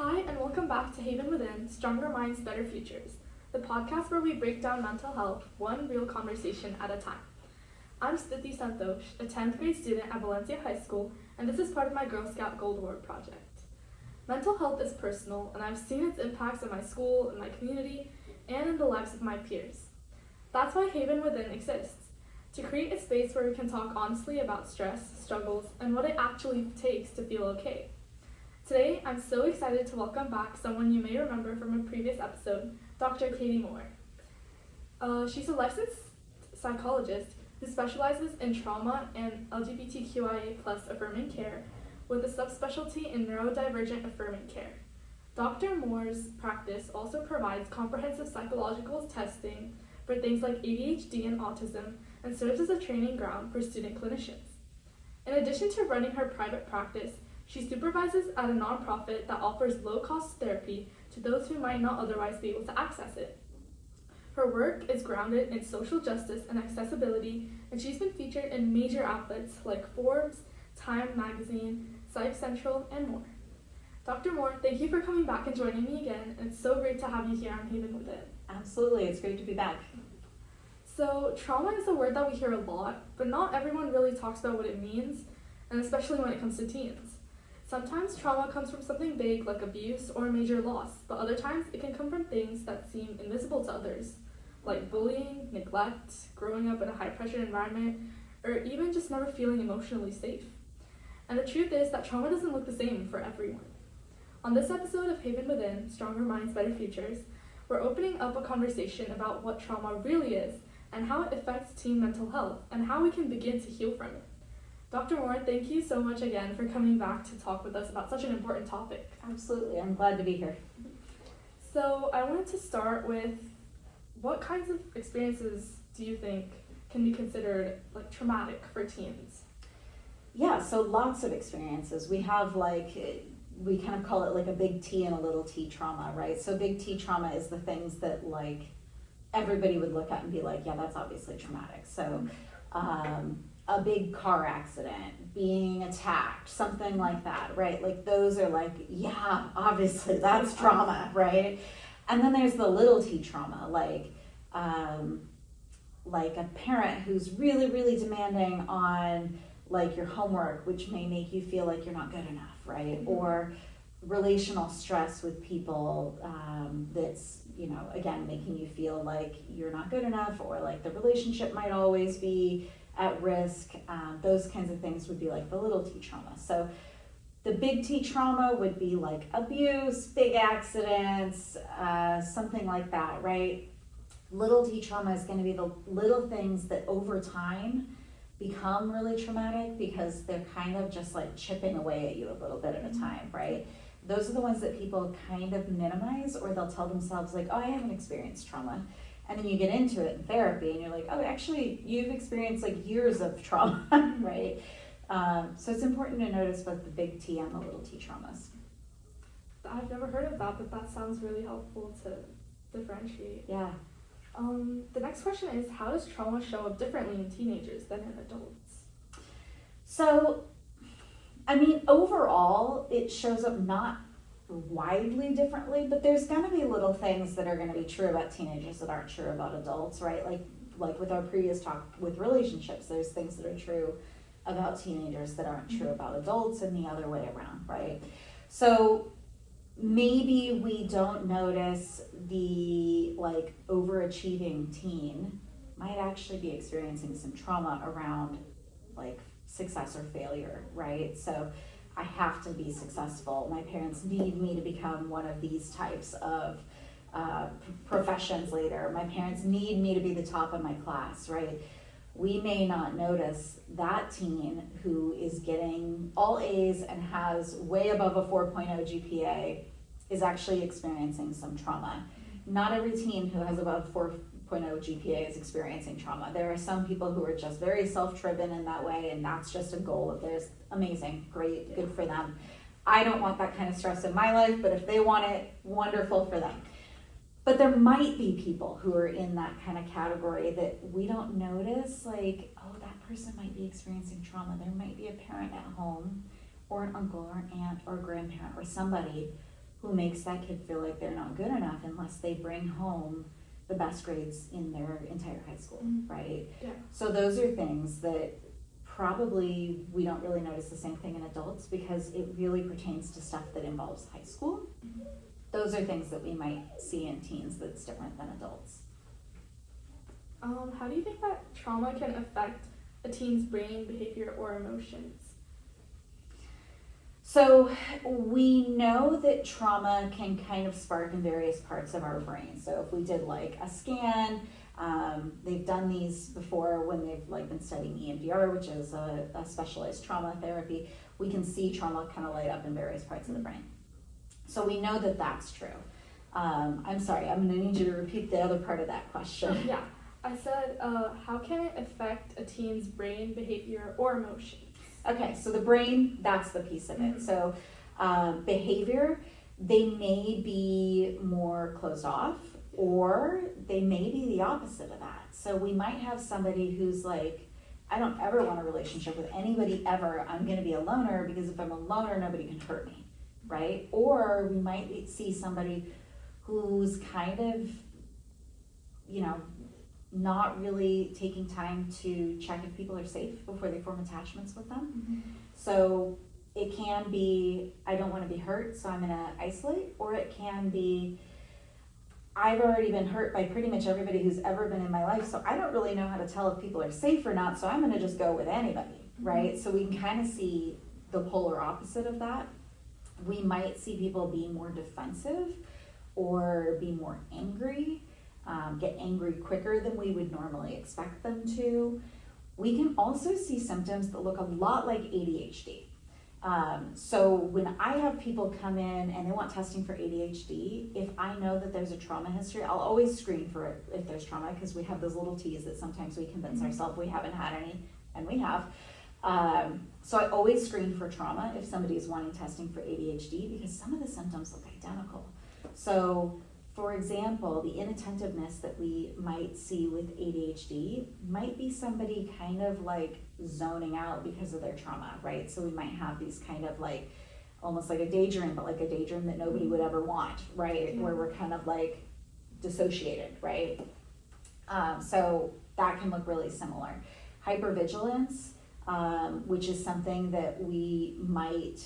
Hi, and welcome back to Haven Within, Stronger Minds, Better Futures, the podcast where we break down mental health one real conversation at a time. I'm Stiti Santosh, a 10th grade student at Valencia High School, and this is part of my Girl Scout Gold Award project. Mental health is personal, and I've seen its impacts in my school, in my community, and in the lives of my peers. That's why Haven Within exists, to create a space where we can talk honestly about stress, struggles, and what it actually takes to feel okay. Today, I'm so excited to welcome back someone you may remember from a previous episode, Dr. Katie Moore. She's a licensed psychologist who specializes in trauma and LGBTQIA+ affirming care with a subspecialty in neurodivergent affirming care. Dr. Moore's practice also provides comprehensive psychological testing for things like ADHD and autism and serves as a training ground for student clinicians. In addition to running her private practice, she supervises at a nonprofit that offers low-cost therapy to those who might not otherwise be able to access it. Her work is grounded in social justice and accessibility, and she's been featured in major outlets like Forbes, Time Magazine, Psych Central, and more. Dr. Moore, thank you for coming back and joining me again, and it's so great to have you here on Haven Within. Absolutely, it's great to be back. So, trauma is a word that we hear a lot, but not everyone really talks about what it means, and especially when it comes to teens. Sometimes trauma comes from something big like abuse or a major loss, but other times it can come from things that seem invisible to others, like bullying, neglect, growing up in a high-pressure environment, or even just never feeling emotionally safe. And the truth is that trauma doesn't look the same for everyone. On this episode of Haven Within, Stronger Minds, Better Futures, we're opening up a conversation about what trauma really is and how it affects teen mental health and how we can begin to heal from it. Dr. Moore, thank you so much again for coming back to talk with us about such an important topic. Absolutely, I'm glad to be here. So I wanted to start with, what kinds of experiences do you think can be considered like traumatic for teens? Yeah, so lots of experiences. We have we kind of call it like a big T and a little t trauma, right? So big T trauma is the things that like everybody would look at and be like, yeah, that's obviously traumatic. So a big car accident, being attacked, something like that, right? Like those are like, yeah, obviously that's trauma, right? And then there's the little t trauma, like a parent who's really, really demanding on like your homework, which may make you feel like you're not good enough, right? Or relational stress with people that's, again, making you feel like you're not good enough, or like the relationship might always be at risk. Those kinds of things would be like the little t trauma. So the big T trauma would be like abuse, big accidents, something like that, right? Little t trauma is going to be the little things that over time become really traumatic because they're kind of just like chipping away at you a little bit at a time, right? Those are the ones that people kind of minimize, or they'll tell themselves like, oh, I haven't experienced trauma. And then you get into it in therapy and you're like, oh, actually you've experienced like years of trauma, right? So it's important to notice both the big T and the little t traumas. I've never heard of that, but that sounds really helpful to differentiate. Yeah. The next question is, how does trauma show up differently in teenagers than in adults? So, overall, it shows up not widely differently, but there's going to be little things that are going to be true about teenagers that aren't true about adults, right? Like with our previous talk with relationships, there's things that are true about teenagers that aren't true about adults, and the other way around, right? So maybe we don't notice the like overachieving teen might actually be experiencing some trauma around like success or failure, right? So I have to be successful. My parents need me to become one of these types of professions later. My parents need me to be the top of my class, right? We may not notice that teen who is getting all A's and has way above a 4.0 GPA is actually experiencing some trauma. Not every teen who has above 4.0 GPA is experiencing trauma. There are some people who are just very self-driven in that way, and that's just a goal of theirs. Amazing, great, good for them. I don't want that kind of stress in my life, but if they want it, wonderful for them. But there might be people who are in that kind of category that we don't notice, like, oh, that person might be experiencing trauma. There might be a parent at home, or an uncle, or an aunt, or a grandparent, or somebody who makes that kid feel like they're not good enough unless they bring home the best grades in their entire high school, right? Yeah. So those are things that probably we don't really notice the same thing in adults because it really pertains to stuff that involves high school. Those are things that we might see in teens that's different than adults. How do you think that trauma can affect a teen's brain, behavior, or emotions? So we know that trauma can kind of spark in various parts of our brain. So if we did like a scan, they've done these before when they've like been studying EMDR, which is a specialized trauma therapy. We can see trauma kind of light up in various parts of the brain. So we know that that's true. I'm sorry, I'm going to need you to repeat the other part of that question. Yeah, I said, how can it affect a teen's brain, behavior, or emotions? Okay, so the brain, that's the piece of it. So behavior, they may be more closed off, or they may be the opposite of that. So we might have somebody who's like, I don't ever want a relationship with anybody ever. I'm going to be a loner because if I'm a loner, nobody can hurt me, right? Or we might see somebody who's kind of, you know, not really taking time to check if people are safe before they form attachments with them. So it can be, I don't want to be hurt, so I'm going to isolate, or it can be, I've already been hurt by pretty much everybody who's ever been in my life, so I don't really know how to tell if people are safe or not, so I'm going to just go with anybody, right? So we can kind of see the polar opposite of that. We might see people be more defensive or be more angry, get angry quicker than we would normally expect them to. We can also see symptoms that look a lot like ADHD. So when I have people come in and they want testing for ADHD, if I know that there's a trauma history, I'll always screen for it if there's trauma, because we have those little T's that sometimes we convince ourselves we haven't had any, and we have. So I always screen for trauma if somebody is wanting testing for ADHD, because some of the symptoms look identical. So for example, the inattentiveness that we might see with ADHD might be somebody kind of like zoning out because of their trauma, right? So we might have these kind of like, almost like a daydream, but like a daydream that nobody would ever want, right? Where we're kind of like dissociated, right? So that can look really similar. Hypervigilance, which is something that we might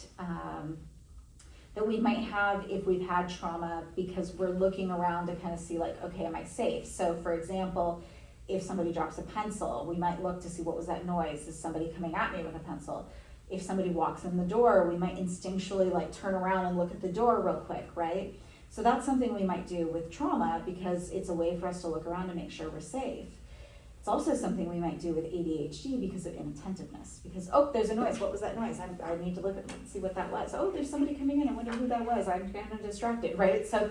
have if we've had trauma, because we're looking around to kind of see like, okay, am I safe? So for example, if somebody drops a pencil, we might look to see, what was that noise? Is somebody coming at me with a pencil? If somebody walks in the door, we might instinctually like turn around and look at the door real quick, right? So that's something we might do with trauma, because it's a way for us to look around to make sure we're safe. It's also something we might do with ADHD because of inattentiveness. Because, oh, there's a noise. What was that noise? I need to look at see what that was. Oh, there's somebody coming in. I wonder who that was. I'm kind of distracted, right? So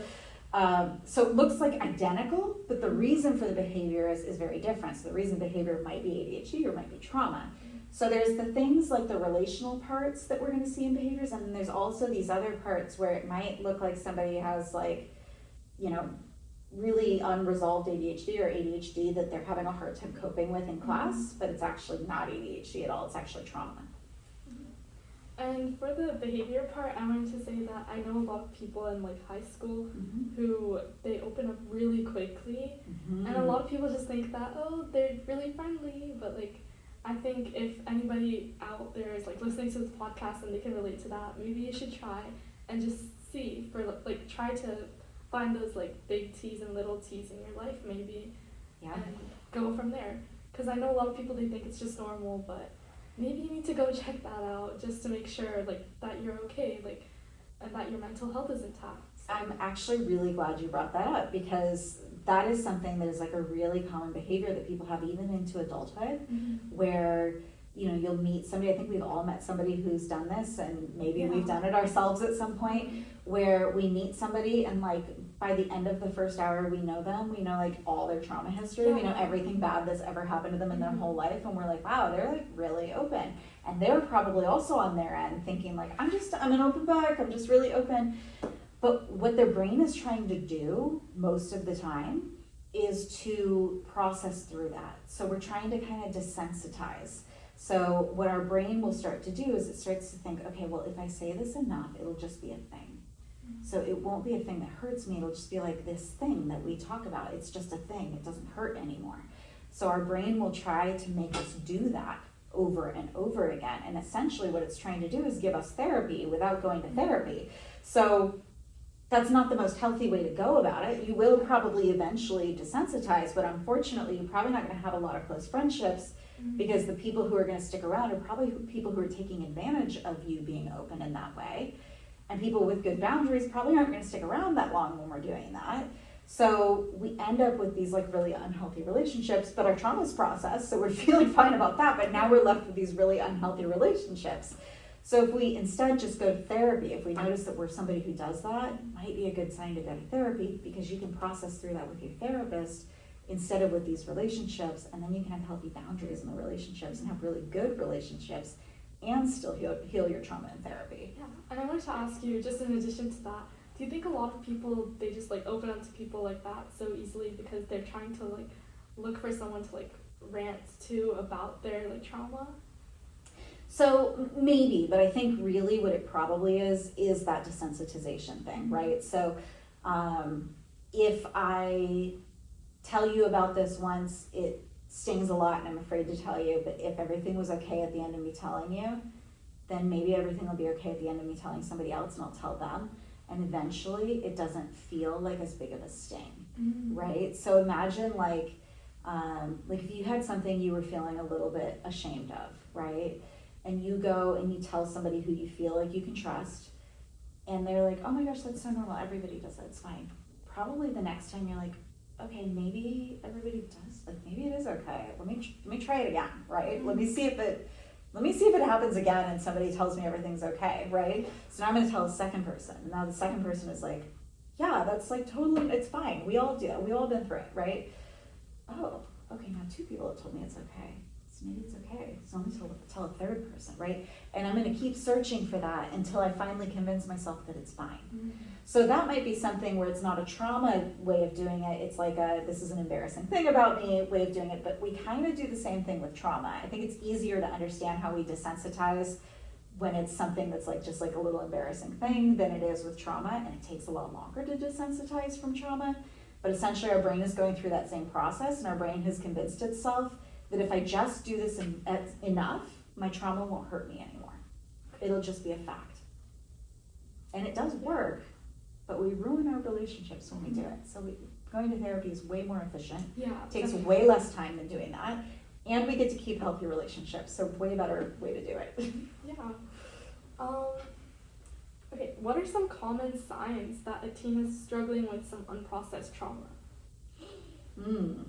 it looks like identical, but the reason for the behavior is very different. So the reason behavior might be ADHD or might be trauma. So there's the things like the relational parts that we're going to see in behaviors, and then there's also these other parts where it might look like somebody has like, you know, really unresolved ADHD or ADHD that they're having a hard time coping with in class, but it's actually not ADHD at all, it's actually trauma. And for the behavior part, I wanted to say that I know a lot of people in like high school who they open up really quickly, and a lot of people just think that, oh, they're really friendly, but like I think if anybody out there is like listening to this podcast and they can relate to that, maybe you should try and just see for like try to find those like big T's and little T's in your life maybe, and go from there. Because I know a lot of people, they think it's just normal, but maybe you need to go check that out just to make sure like that you're okay, like, and that your mental health is intact. I'm actually really glad you brought that up, because that is something that is like a really common behavior that people have even into adulthood, where, you know, you'll meet somebody, I think we've all met somebody who's done this, and maybe we've done it ourselves at some point, where we meet somebody and like by the end of the first hour we know them, we know like all their trauma history, we know everything bad that's ever happened to them in their whole life, and we're like, wow, they're like really open. And they're probably also on their end thinking like, I'm an open book, I'm just really open. But what their brain is trying to do most of the time is to process through that. So we're trying to kind of desensitize. So what our brain will start to do is it starts to think, okay, well, if I say this enough, it'll just be a thing. So it won't be a thing that hurts me. It'll just be like this thing that we talk about. It's just a thing. It doesn't hurt anymore. So our brain will try to make us do that over and over again. And essentially what it's trying to do is give us therapy without going to therapy. So that's not the most healthy way to go about it. You will probably eventually desensitize, but unfortunately, you're probably not going to have a lot of close friendships because the people who are going to stick around are probably people who are taking advantage of you being open in that way. And people with good boundaries probably aren't going to stick around that long when we're doing that. So we end up with these like really unhealthy relationships, but our trauma's processed, so we're feeling fine about that, but now we're left with these really unhealthy relationships. So if we instead just go to therapy, if we notice that we're somebody who does that, it might be a good sign to go to therapy because you can process through that with your therapist instead of with these relationships, and then you can have healthy boundaries in the relationships and have really good relationships and still heal your trauma in therapy. Yeah, and I wanted to ask you, just in addition to that, do you think a lot of people, they just like open up to people like that so easily because they're trying to like look for someone to like rant to about their like trauma? So maybe, but I think really what it probably is that desensitization thing, right? So if I tell you about this once, it stings a lot and I'm afraid to tell you, but if everything was okay at the end of me telling you, then maybe everything will be okay at the end of me telling somebody else and I'll tell them. And eventually it doesn't feel like as big of a sting, right? So imagine like if you had something you were feeling a little bit ashamed of, right? And you go and you tell somebody who you feel like you can trust, and they're like, oh my gosh, that's so normal, everybody does that, it's fine. Probably the next time you're like, okay, maybe everybody does, like maybe it is okay. Let me try it again, right? Let me see if it happens again and somebody tells me everything's okay, right? So now I'm gonna tell the second person. Now the second person is like, yeah, that's like totally, it's fine. We all do it. We all been through it, right? Oh, okay, now 2 people have told me it's okay. So maybe it's okay. So I'm gonna tell a third person, right? And I'm gonna keep searching for that until I finally convince myself that it's fine. So that might be something where it's not a trauma way of doing it. It's like this is an embarrassing thing about me way of doing it, but we kind of do the same thing with trauma. I think it's easier to understand how we desensitize when it's something that's like just like a little embarrassing thing than it is with trauma, and it takes a lot longer to desensitize from trauma. But essentially our brain is going through that same process, and our brain has convinced itself that if I just do this enough, my trauma won't hurt me anymore. It'll just be a fact. And it does work, but we ruin our relationships when we do it. So going to therapy is way more efficient. Yeah. Takes way less time than doing that. And we get to keep healthy relationships, so way better way to do it. Yeah. Okay, what are some common signs that a teen is struggling with some unprocessed trauma?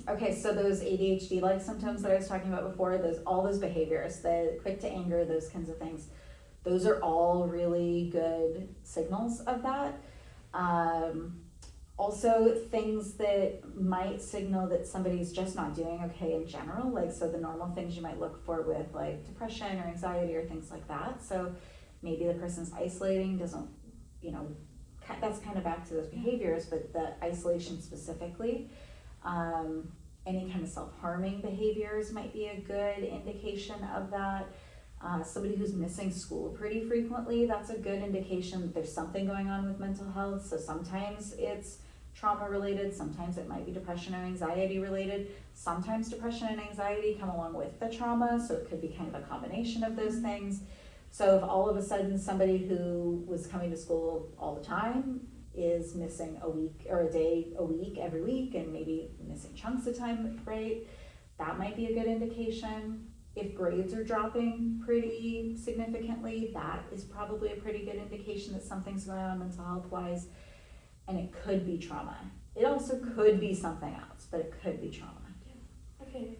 Okay, so those ADHD-like symptoms that I was talking about before, all those behaviors, the quick to anger, those kinds of things, those are all really good signals of that. Also, things that might signal that somebody's just not doing okay in general, like so the normal things you might look for with like depression or anxiety or things like that. So maybe the person's isolating, doesn't, that's kind of back to those behaviors, but the isolation specifically. Any kind of self-harming behaviors might be a good indication of that. Somebody who's missing school pretty frequently, that's a good indication that there's something going on with mental health. So sometimes it's trauma related, sometimes it might be depression or anxiety related. Sometimes depression and anxiety come along with the trauma, so it could be kind of a combination of those things. So if all of a sudden somebody who was coming to school all the time is missing a week or a day a week every week and maybe missing chunks of time, right? That might be a good indication. If grades are dropping pretty significantly, that is probably a pretty good indication that something's going on mental health wise, and it could be trauma. It also could be something else, but it could be trauma. Yeah. Okay.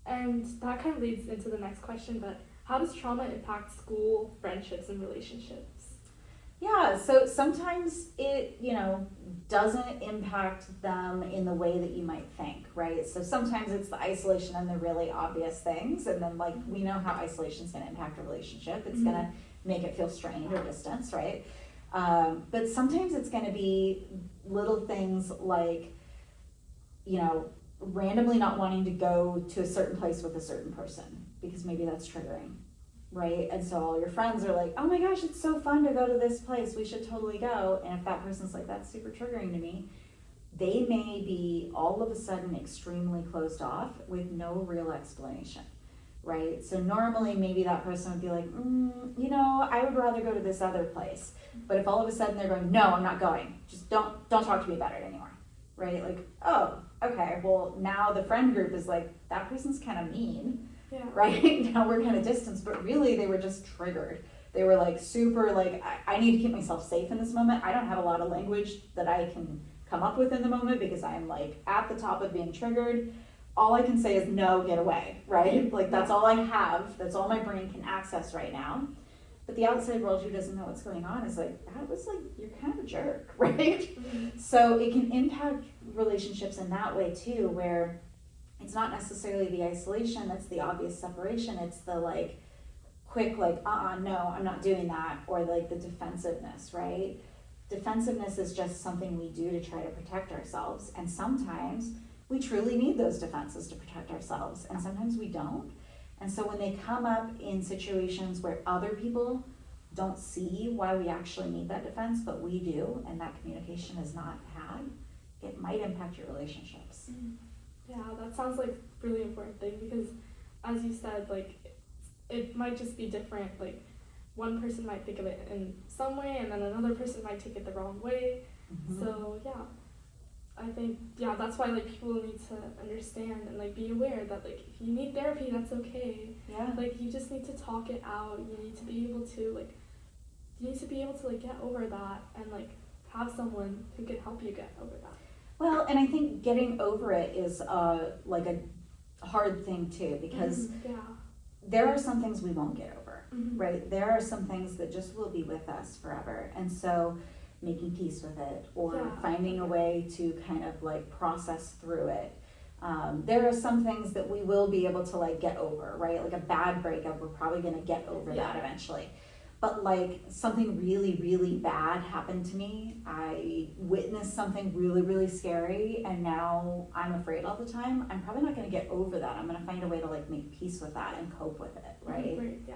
And that kind of leads into the next question, but how does trauma impact school, friendships, and relationships? Yeah, so sometimes it, doesn't impact them in the way that you might think, right? So sometimes it's the isolation and the really obvious things, and then like we know how isolation is going to impact a relationship. It's going to make it feel strained or distance, right? But sometimes it's going to be little things like, randomly not wanting to go to a certain place with a certain person because maybe that's triggering. right? And so all your friends are like, oh my gosh, it's so fun to go to this place, we should totally go. And if that person's like, that's super triggering to me, they may be all of a sudden extremely closed off with no real explanation, right? So normally maybe that person would be like, I would rather go to this other place. But if all of a sudden they're going, no, I'm not going, just don't talk to me about it anymore, right? Like, oh, okay, well now the friend group is like, that person's kind of mean, right? Now we're kind of distanced, but really they were just triggered. They were like super like, I need to keep myself safe in this moment. I don't have a lot of language that I can come up with in the moment because I'm like at the top of being triggered. All I can say is no, get away, right? Like that's all I have. That's all my brain can access right now. But the outside world who doesn't know what's going on is like, that was like, you're kind of a jerk, right? Mm-hmm. So it can impact relationships in that way too, where it's not necessarily the isolation that's the obvious separation. It's the like quick like, no, I'm not doing that. Or like the defensiveness, right? Defensiveness is just something we do to try to protect ourselves. And sometimes we truly need those defenses to protect ourselves. And sometimes we don't. And so when they come up in situations where other people don't see why we actually need that defense, but we do, and that communication is not had, it might impact your relationships. Yeah, that sounds like a really important thing because, as you said, like, it might just be different. Like, one person might think of it in some way, and then another person might take it the wrong way. Mm-hmm. So, yeah. I think, that's why, like, people need to understand and, like, be aware that, like, if you need therapy, that's okay. Yeah. Like, you just need to talk it out. You need to be able to, like, get over that and, like, have someone who can help you get over that. Well, and I think getting over it is, like, a hard thing, too, because there are some things we won't get over, right? There are some things that just will be with us forever. And so making peace with it or finding a way to kind of like process through it. There are some things that we will be able to like get over, right? Like a bad breakup, we're probably going to get over that eventually. But like something really, really bad happened to me. I witnessed something really, really scary and now I'm afraid all the time. I'm probably not going to get over that. I'm going to find a way to like make peace with that and cope with it, right? Right, yeah.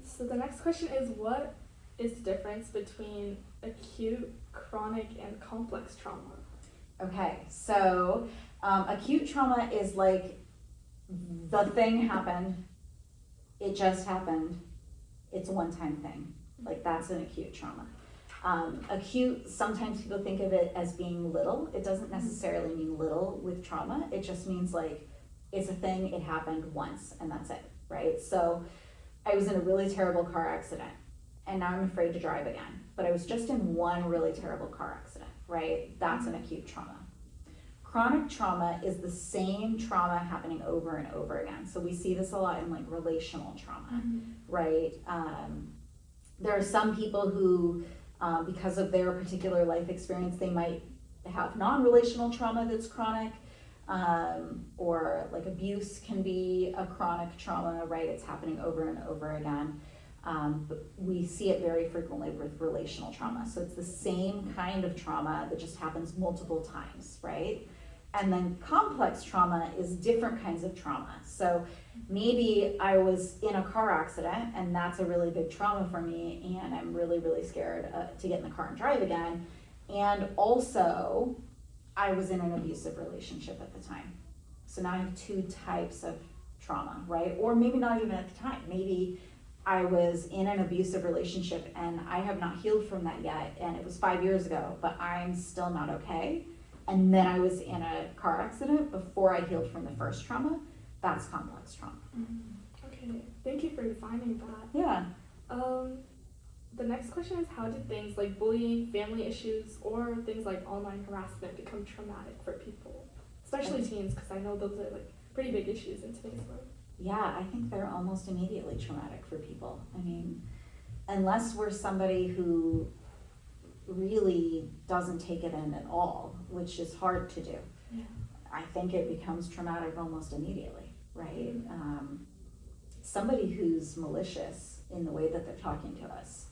So the next question is, what is the difference between acute, chronic, and complex trauma? Okay, so acute trauma is like the thing happened, it just happened, it's a one-time thing. Like that's an acute trauma. Acute, sometimes people think of it as being little. It doesn't necessarily mean little with trauma. It just means like it's a thing, it happened once, and that's it, right? So I was in a really terrible car accident. And now I'm afraid to drive again. But I was just in one really terrible car accident, right? That's an acute trauma. Chronic trauma is the same trauma happening over and over again. So we see this a lot in like relational trauma, right? There are some people who, because of their particular life experience, they might have non-relational trauma that's chronic, or like abuse can be a chronic trauma, right? It's happening over and over again. But we see it very frequently with relational trauma. So it's the same kind of trauma that just happens multiple times, right? And then complex trauma is different kinds of trauma. So maybe I was in a car accident and that's a really big trauma for me and I'm really, really scared to get in the car and drive again. And also I was in an abusive relationship at the time. So now I have two types of trauma, right? Or maybe not even at the time. Maybe I was in an abusive relationship and I have not healed from that yet, and it was 5 years ago, but I'm still not okay. And then I was in a car accident before I healed from the first trauma. That's complex trauma. Okay, thank you for defining that. Yeah. The next question is, how did things like bullying, family issues, or things like online harassment become traumatic for people, especially teens? Because I know those are like pretty big issues in today's world. Yeah, I think they're almost immediately traumatic for people. I mean, unless we're somebody who really doesn't take it in at all, which is hard to do. Yeah. I think it becomes traumatic almost immediately, right? Somebody who's malicious in the way that they're talking to us,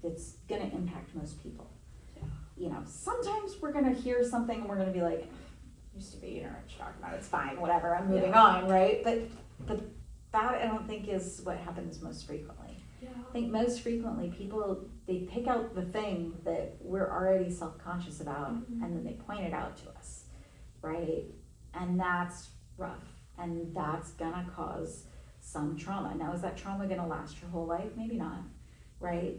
it's going to impact most people. Yeah. You know, sometimes we're going to hear something and we're going to be like, used to be, you know what you're talking about, it's fine, whatever, I'm moving on, right? But that I don't think is what happens most frequently. Yeah. I think most frequently people, they pick out the thing that we're already self-conscious about, and then they point it out to us, right? And that's rough, and that's gonna cause some trauma. Now, is that trauma gonna last your whole life? Maybe not, right?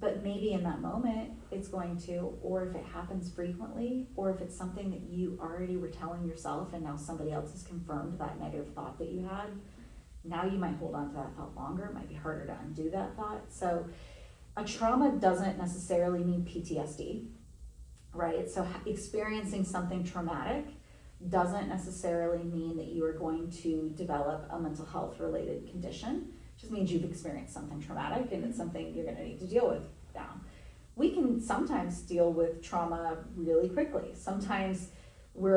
But maybe in that moment it's going to, or if it happens frequently, or if it's something that you already were telling yourself and now somebody else has confirmed that negative thought that you had, now you might hold on to that thought longer. It might be harder to undo that thought. So a trauma doesn't necessarily mean PTSD, right? So experiencing something traumatic doesn't necessarily mean that you are going to develop a mental health related condition. It just means you've experienced something traumatic and it's something you're going to need to deal with now. We can sometimes deal with trauma really quickly. Sometimes we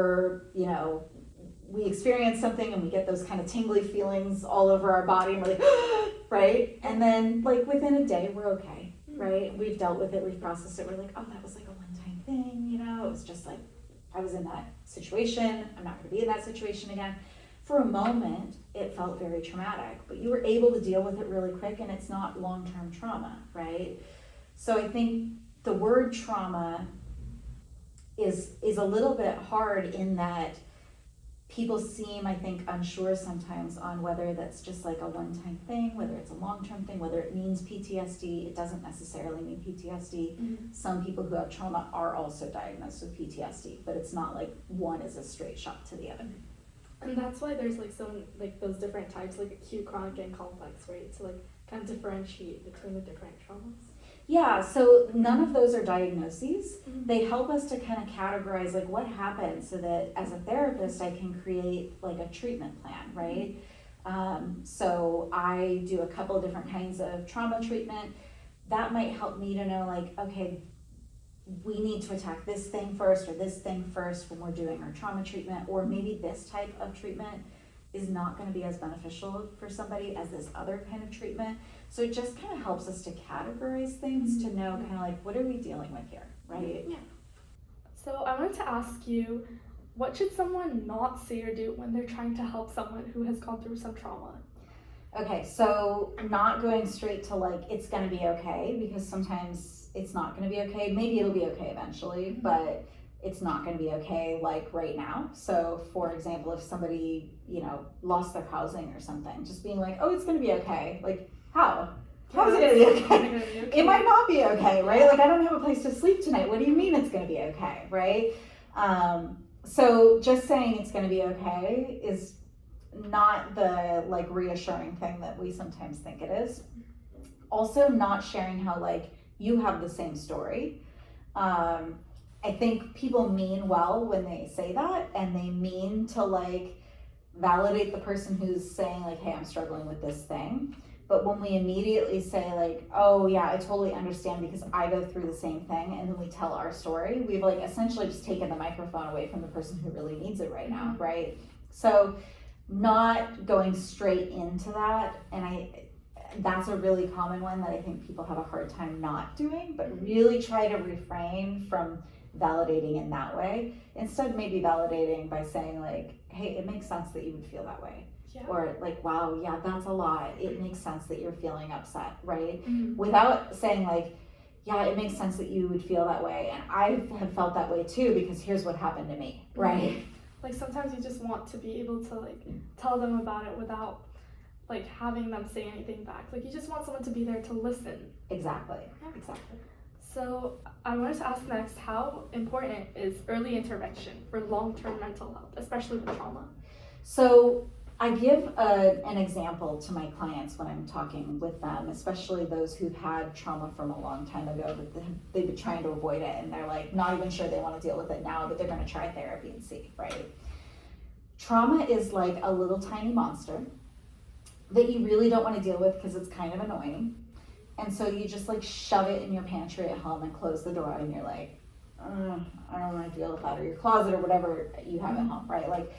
experience something and we get those kind of tingly feelings all over our body and we're like, right? And then like within a day, we're okay, right? We've dealt with it, we've processed it. We're like, oh, that was like a one-time thing, it was just like, I was in that situation. I'm not going to be in that situation again. For a moment, it felt very traumatic, but you were able to deal with it really quick, and it's not long-term trauma, right? So I think the word trauma is a little bit hard in that people seem, I think, unsure sometimes on whether that's just like a one-time thing, whether it's a long-term thing, whether it means PTSD. It doesn't necessarily mean PTSD. Some people who have trauma are also diagnosed with PTSD, but it's not like one is a straight shot to the other. And that's why there's like some like those different types, like acute, chronic, and complex, right? To like kind of differentiate between the different traumas. Yeah, so none of those are diagnoses. They help us to kind of categorize like what happened so that as a therapist I can create like a treatment plan, right? So I do a couple of different kinds of trauma treatment. That might help me to know like, okay, we need to attack this thing first or this thing first when we're doing our trauma treatment, or maybe this type of treatment is not going to be as beneficial for somebody as this other kind of treatment. So it just kind of helps us to categorize things to know kind of like, what are we dealing with here, right? Yeah. So I wanted to ask you, what should someone not say or do when they're trying to help someone who has gone through some trauma? Okay, so not going straight to like, it's going to be okay, because sometimes it's not going to be okay. Maybe it'll be okay eventually, but it's not going to be okay like right now. So for example, if somebody, lost their housing or something, just being like, oh, it's going to be okay. Like, how is it going to be okay? It might not be okay, right? Like, I don't have a place to sleep tonight. What do you mean it's going to be okay, right? So just saying it's going to be okay is not the like reassuring thing that we sometimes think it is. Also, not sharing how like you have the same story. I think people mean well when they say that, and they mean to like validate the person who's saying like, hey, I'm struggling with this thing. But when we immediately say like, oh yeah, I totally understand because I go through the same thing, and then we tell our story, we've like essentially just taken the microphone away from the person who really needs it right now, right? So not going straight into that, and that's a really common one that I think people have a hard time not doing, but really try to refrain from validating in that way. Instead, maybe validating by saying like, hey, it makes sense that you would feel that way. Yeah. Or like, wow, yeah, that's a lot. It makes sense that you're feeling upset, right? Without saying like, yeah, it makes sense that you would feel that way. And I have felt that way too, because here's what happened to me, right? Like sometimes you just want to be able to like tell them about it without like having them say anything back. Like you just want someone to be there to listen. Exactly. Yeah. Exactly. So I wanted to ask next, how important is early intervention for long-term mental health, especially with trauma? So I give an example to my clients when I'm talking with them, especially those who've had trauma from a long time ago, but they've been trying to avoid it, and they're like not even sure they want to deal with it now, but they're going to try therapy and see, right? Trauma is like a little tiny monster that you really don't want to deal with because it's kind of annoying. And so you just like shove it in your pantry at home and close the door, and you're like, I don't want to deal with that, or your closet or whatever you have at home, right? Like,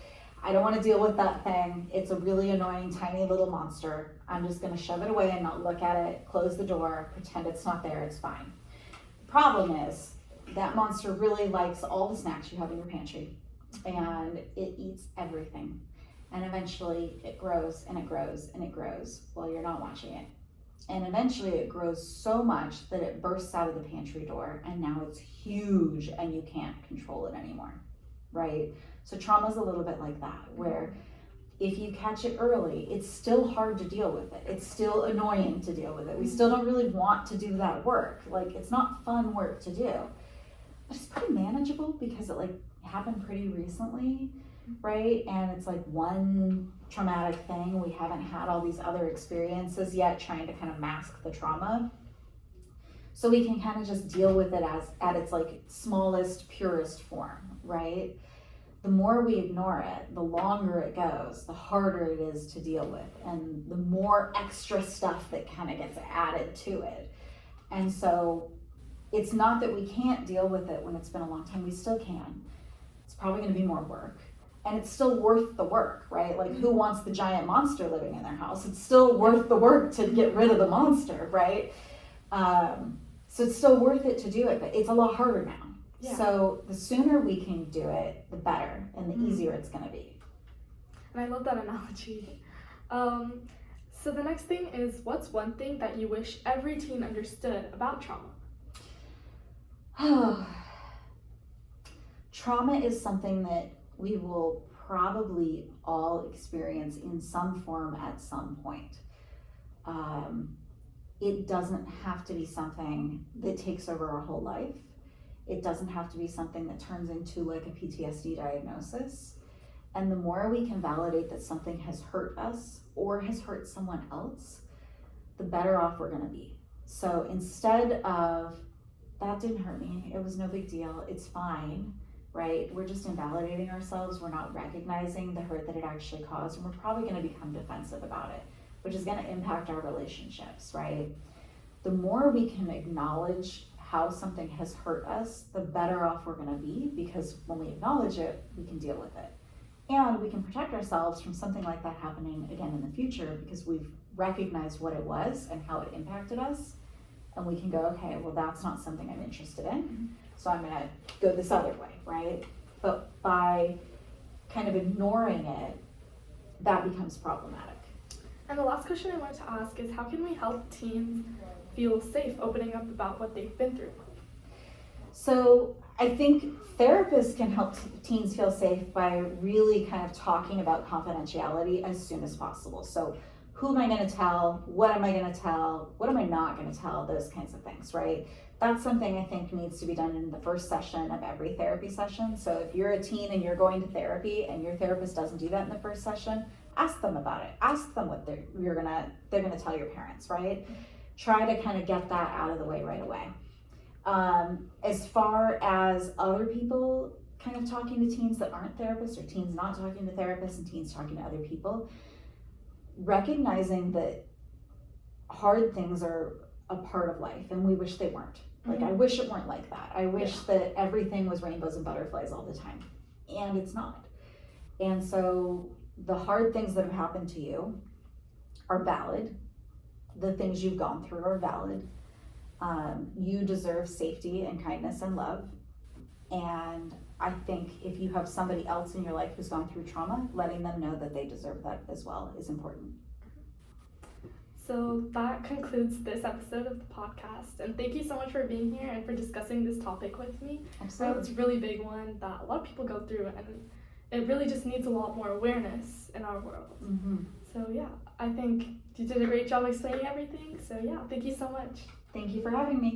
I don't want to deal with that thing. It's a really annoying, tiny little monster. I'm just going to shove it away and not look at it, close the door, pretend it's not there, it's fine. The problem is that monster really likes all the snacks you have in your pantry, and it eats everything. And eventually it grows and it grows and it grows while you're not watching it. And eventually it grows so much that it bursts out of the pantry door and now it's huge and you can't control it anymore, right? So trauma is a little bit like that, where if you catch it early, it's still hard to deal with it. It's still annoying to deal with it. We still don't really want to do that work. Like, it's not fun work to do, but it's pretty manageable because it like happened pretty recently, right? And it's like one traumatic thing. We haven't had all these other experiences yet trying to kind of mask the trauma. So we can kind of just deal with it as at its like smallest, purest form, right? The more we ignore it, the longer it goes, the harder it is to deal with, and the more extra stuff that kind of gets added to it. And so it's not that we can't deal with it when it's been a long time, we still can. It's probably going to be more work, and it's still worth the work, right? Like, who wants the giant monster living in their house? It's still worth the work to get rid of the monster, right? So it's still worth it to do it, but it's a lot harder now. Yeah. So the sooner we can do it, the better, and the easier it's going to be. And I love that analogy. So the next thing is, what's one thing that you wish every teen understood about trauma? Trauma is something that we will probably all experience in some form at some point. It doesn't have to be something that takes over our whole life. It doesn't have to be something that turns into like a PTSD diagnosis. And the more we can validate that something has hurt us or has hurt someone else, the better off we're going to be. So instead of, that didn't hurt me, it was no big deal, it's fine, right? We're just invalidating ourselves. We're not recognizing the hurt that it actually caused, and we're probably going to become defensive about it, which is going to impact our relationships, right? The more we can acknowledge how something has hurt us, the better off we're going to be, because when we acknowledge it, we can deal with it. And we can protect ourselves from something like that happening again in the future, because we've recognized what it was and how it impacted us. And we can go, okay, well, that's not something I'm interested in, so I'm going to go this other way, right? But by kind of ignoring it, that becomes problematic. And the last question I wanted to ask is, how can we help teens feel safe opening up about what they've been through? So I think therapists can help teens feel safe by really kind of talking about confidentiality as soon as possible. So who am I going to tell? What am I going to tell? What am I not going to tell? Those kinds of things, right? That's something I think needs to be done in the first session of every therapy session. So if you're a teen and you're going to therapy and your therapist doesn't do that in the first session, ask them about it. Ask them what they're gonna tell your parents, right? Try to kind of get that out of the way right away. As far as other people kind of talking to teens that aren't therapists, or teens not talking to therapists and teens talking to other people, recognizing that hard things are a part of life and we wish they weren't. Like, I wish it weren't like that. I wish that everything was rainbows and butterflies all the time, and it's not. And so the hard things that have happened to you are valid. The things you've gone through are valid. You deserve safety and kindness and love. And I think if you have somebody else in your life who's gone through trauma, letting them know that they deserve that as well is important. So that concludes this episode of the podcast. And thank you so much for being here and for discussing this topic with me. Absolutely. It's a really big one that a lot of people go through, and it really just needs a lot more awareness in our world. So yeah, I think you did a great job explaining everything. So yeah, thank you so much. Thank you for having me.